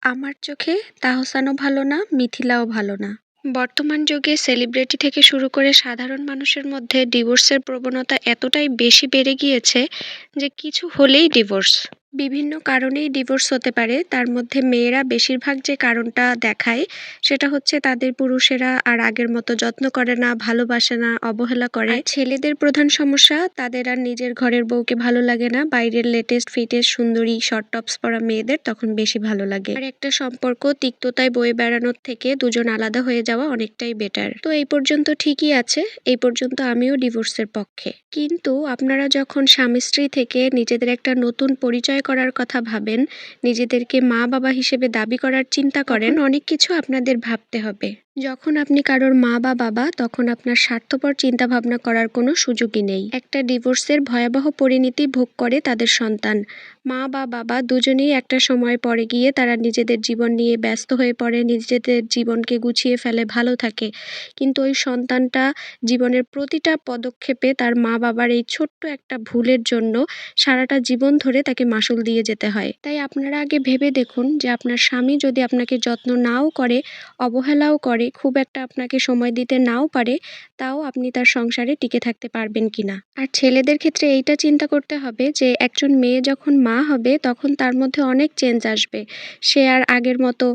আমার চোখে তাহসানও ভালো না, মিথিলাও ভালো না। বর্তমান যুগে সেলিব্রিটি থেকে শুরু করে সাধারণ মানুষের মধ্যে ডিভোর্সের প্রবণতা এতটাই বেশি বেড়ে গিয়েছে যে কিছু হলেই ডিভোর্স। বিভিন্ন কারণেই ডিভোর্স হতে পারে, তার মধ্যে মেয়েরা বেশিরভাগ যে কারণটা দেখায় সেটা হচ্ছে তাদের পুরুষেরা আর আগের মতো যত্ন করে না, ভালোবাসে না, অবহেলা করে। আর ছেলেদের প্রধান সমস্যা, তাদের আর নিজের ঘরের বউকে ভালো লাগে না, বাইরের লেটেস্ট ফিটেস্ট সুন্দরী শর্ট টপস পরা মেয়েদের তখন বেশি ভালো লাগে। আর একটা সম্পর্ক তিক্ততায় বয়ে বেড়ানোর থেকে দুজন আলাদা হয়ে যাওয়া অনেকটাই বেটার। তো এই পর্যন্ত ঠিকই আছে, এই পর্যন্ত আমিও ডিভোর্সের পক্ষে। কিন্তু আপনারা যখন স্বামী স্ত্রী থেকে নিজেদের একটা নতুন পরিচয় করার কথা ভাবেন, নিজেদেরকে মা বাবা হিসেবে দাবি করার চিন্তা করেন, অনেক কিছু আপনাদের ভাবতে হবে। যখন আপনি কারোর মা বা বাবা, তখন আপনার স্বার্থপর চিন্তা ভাবনা করার কোনো সুযোগই নেই। একটা ডিভোর্সের ভয়াবহ পরিণতি ভোগ করে তাদের সন্তান। মা বা বাবা দুজনেই একটা সময় পরে গিয়ে তারা নিজেদের জীবন নিয়ে ব্যস্ত হয়ে পড়ে, নিজেদের জীবনকে গুছিয়ে ফেলে, ভালো থাকে। কিন্তু ওই সন্তানটা জীবনের প্রতিটা পদক্ষেপে তার মা বাবার এই ছোট্ট একটা ভুলের জন্য সারাটা জীবন ধরে তাকে মাসুল দিয়ে যেতে হয়। তাই আপনারা আগে ভেবে দেখুন যে আপনার স্বামী যদি আপনাকে যত্ন নাও করে, অবহেলাও করে, খুব একটা আপনাকে সময় দিতে নাও পারে, তাও আপনি তার সংসারে টিকে থাকতে পারবেন কিনা। আর ছেলেদের ক্ষেত্রে এইটা চিন্তা করতে হবে যে একজন মেয়ে যখন মা হবে তখন তার মধ্যে অনেক চেঞ্জ আসবে। সে আর আগের মতো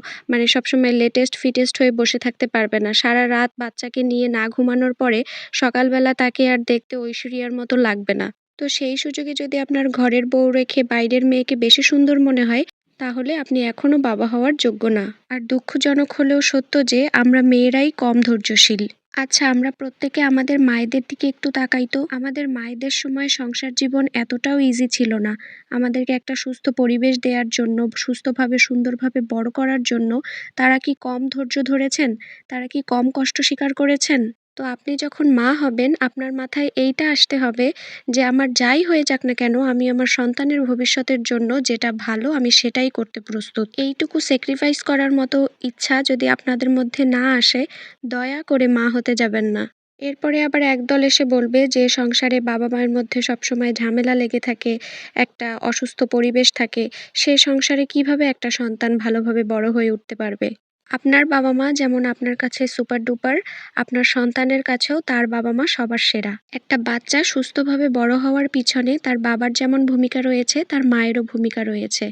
সবসময় লেটেস্ট ফিটেস্ট হয়ে বসে থাকতে পারবে না। সারা রাত বাচ্চাকে নিয়ে না ঘুমানোর পরে সকালবেলা তাকে আর দেখতে ঐশ্বরিয়ার মতো লাগবে না। তো সেই সুযোগে যদি আপনার ঘরের বউ রেখে বাইরের মেয়েকে বেশি সুন্দর মনে হয়, তাহলে আপনি এখনো বাবা হওয়ার যোগ্য না। আর দুঃখজনক হলেও সত্য যে আমরা মেয়েরাই কম ধৈর্যশীল। আচ্ছা, আমরা প্রত্যেকে আমাদের মায়েদের দিকে একটু তাকাই তো। আমাদের মায়েদের সময় সংসার জীবন এতটাও ইজি ছিল না। আমাদেরকে একটা সুস্থ পরিবেশ দেওয়ার জন্য, সুস্থভাবে সুন্দরভাবে বড় করার জন্য তারা কি কম ধৈর্য ধরেছেন? তারা কি কম কষ্ট স্বীকার করেছেন? তো আপনি যখন মা হবেন, আপনার মাথায় এইটা আসতে হবে যে আমার যাই হয়ে যাক না কেন, আমি আমার সন্তানের ভবিষ্যতের জন্য যেটা ভালো আমি সেটাই করতে প্রস্তুত। এইটুকু স্যাক্রিফাইস করার মতো ইচ্ছা যদি আপনাদের মধ্যে না আসে, দয়া করে মা হতে যাবেন না। এরপরে আবার একদল এসে বলবে যে সংসারে বাবা মায়ের মধ্যে সবসময় ঝামেলা লেগে থাকে, একটা অসুস্থ পরিবেশ থাকে, সে সংসারে কিভাবে একটা সন্তান ভালোভাবে বড় হয়ে উঠতে পারবে। আপনার বাবা মা যেমন আপনার কাছে সুপার ডুপার, আপনার সন্তানের কাছেও তার বাবা মা সবার সেরা। একটা বাচ্চা সুস্থভাবে বড় হওয়ার পিছনে তার বাবার যেমন ভূমিকা রয়েছে, তার মায়েরও ভূমিকা রয়েছে।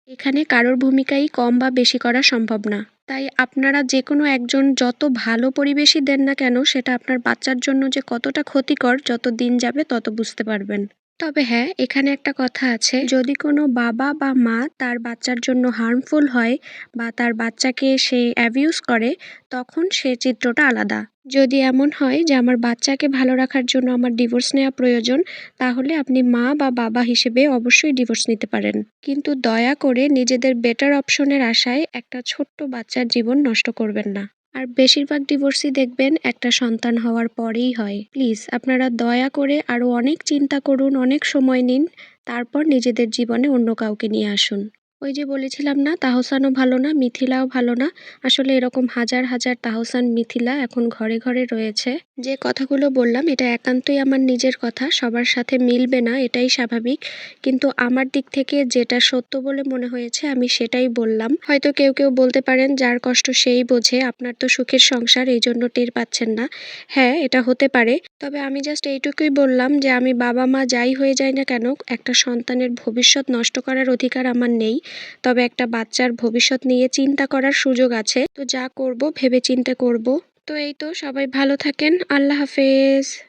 এখানে কারোর ভূমিকাই কম বা বেশি করা সম্ভব না। তাই আপনারা যে কোনো একজন যত ভালো পরিবেশই দেন না কেন, সেটা আপনার বাচ্চার জন্য যে কতটা ক্ষতিকর, যত দিন যাবে তত বুঝতে পারবেন। তবে হ্যাঁ, এখানে একটা কথা আছে, যদি কোনো বাবা বা মা তার বাচ্চার জন্য হার্মফুল হয় বা তার বাচ্চাকে সে অ্যাবিউজ করে, তখন সে চিত্রটা আলাদা। যদি এমন হয় যে আমার বাচ্চাকে ভালো রাখার জন্য আমার ডিভোর্স নেওয়া প্রয়োজন, তাহলে আপনি মা বা বাবা হিসেবে অবশ্যই ডিভোর্স নিতে পারেন। কিন্তু দয়া করে নিজেদের বেটার অপশনের আশায় একটা ছোট্ট বাচ্চার জীবন নষ্ট করবেন না। আর বেশিরভাগ ডিভোর্সই দেখবেন একটা সন্তান হওয়ার পরেই হয়। প্লিজ আপনারা দয়া করে আরও অনেক চিন্তা করুন, অনেক সময় নিন, তারপর নিজেদের জীবনে অন্য কাউকে নিয়ে আসুন। ওই যে বলেছিলাম না, তাহসানও ভালো না, মিথিলাও ভালো না। আসলে এরকম হাজার হাজার তাহসান, মিথিলা এখন ঘরে ঘরে রয়েছে। যে কথাগুলো বললাম এটা একান্তই আমার নিজের কথা, সবার সাথে মিলবে না, এটাই স্বাভাবিক। কিন্তু আমার দিক থেকে যেটা সত্য বলে মনে হয়েছে আমি সেটাই বললাম। হয়তো কেউ কেউ বলতে পারেন যার কষ্ট সেই বোঝে, আপনার তো সুখের সংসার, এই জন্য টের পাচ্ছেন না। হ্যাঁ, এটা হতে পারে। তবে আমি জাস্ট এইটুকুই বললাম যে আমি বাবা মা যাই হয়ে যায় না কেন, একটা সন্তানের ভবিষ্যৎ নষ্ট করার অধিকার আমার নেই। তবে একটা বাচ্চার ভবিষ্যৎ নিয়ে চিন্তা করার সুযোগ আছে। তো যা করব ভেবেচিন্তে করব। তো এই তো, সবাই ভালো থাকেন। আল্লাহ হাফেজ।